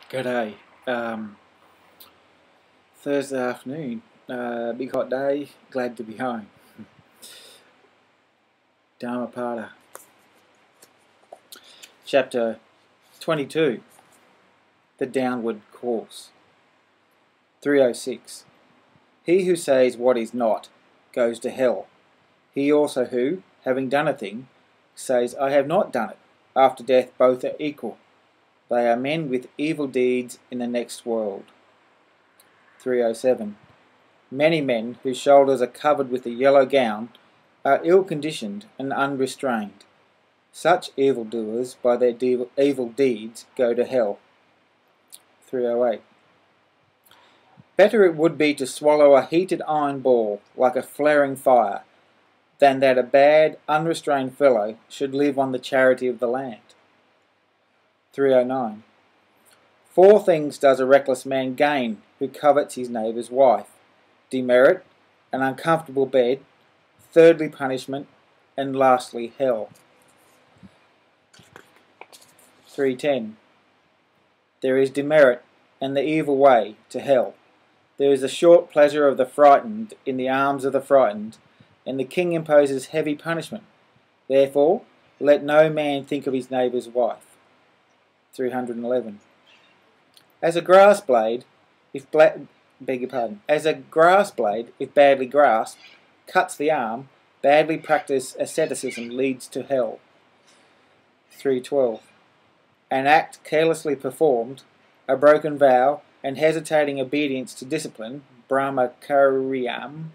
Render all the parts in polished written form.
G'day. Thursday afternoon. Big hot day. Glad to be home. Dhammapada. Chapter 22. The Downward Course. 306. He who says what is not goes to hell. He also who, having done a thing, says, I have not done it. After death both are equal. They are men with evil deeds in the next world. 307. Many men whose shoulders are covered with a yellow gown are ill-conditioned and unrestrained. Such evildoers by their evil deeds go to hell. 308. Better it would be to swallow a heated iron ball like a flaring fire than that a bad, unrestrained fellow should live on the charity of the land. 309. Four things does a reckless man gain who covets his neighbour's wife: demerit, an uncomfortable bed, thirdly punishment, and lastly hell. 310. There is demerit and the evil way to hell. There is the short pleasure of the frightened in the arms of the frightened, and the king imposes heavy punishment. Therefore, let no man think of his neighbour's wife. 311. As a grass blade, if badly grasped, cuts the arm, badly practiced asceticism leads to hell. 312. An act carelessly performed, a broken vow, and hesitating obedience to discipline, brahmacharyam,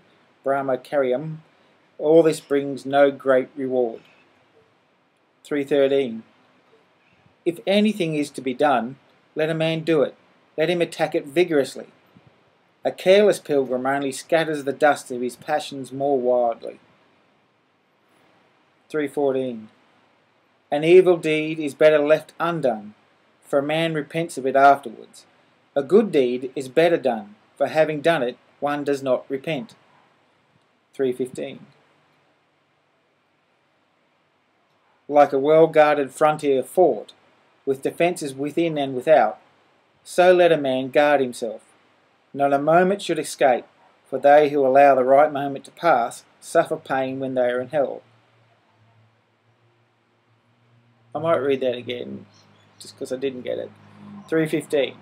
all this brings no great reward. 313. If anything is to be done, let a man do it. Let him attack it vigorously. A careless pilgrim only scatters the dust of his passions more wildly. 314. An evil deed is better left undone, for a man repents of it afterwards. A good deed is better done, for having done it, one does not repent. 315. Like a well-guarded frontier fort, with defences within and without, so let a man guard himself. Not a moment should escape, for they who allow the right moment to pass suffer pain when they are in hell. I might read that again, just because I didn't get it. 315.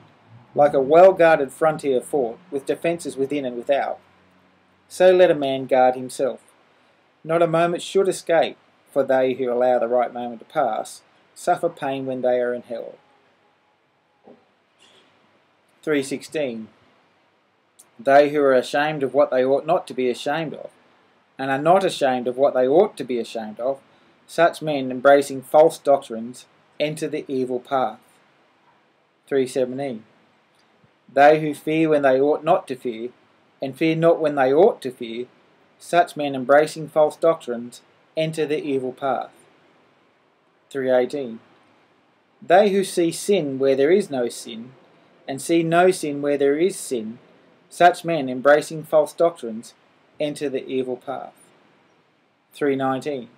Like a well-guarded frontier fort, with defences within and without, so let a man guard himself. Not a moment should escape, for they who allow the right moment to pass suffer pain when they are in hell. 316. They who are ashamed of what they ought not to be ashamed of, and are not ashamed of what they ought to be ashamed of, such men embracing false doctrines enter the evil path. 317. They who fear when they ought not to fear, and fear not when they ought to fear, such men embracing false doctrines enter the evil path. 318. They who see sin where there is no sin, and see no sin where there is sin, such men embracing false doctrines enter the evil path. 319.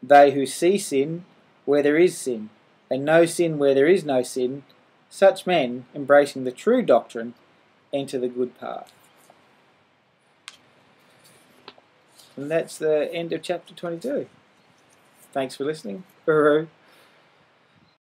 They who see sin where there is sin, and no sin where there is no sin, such men embracing the true doctrine enter the good path. And that's the end of chapter 22. Thanks for listening. Uru.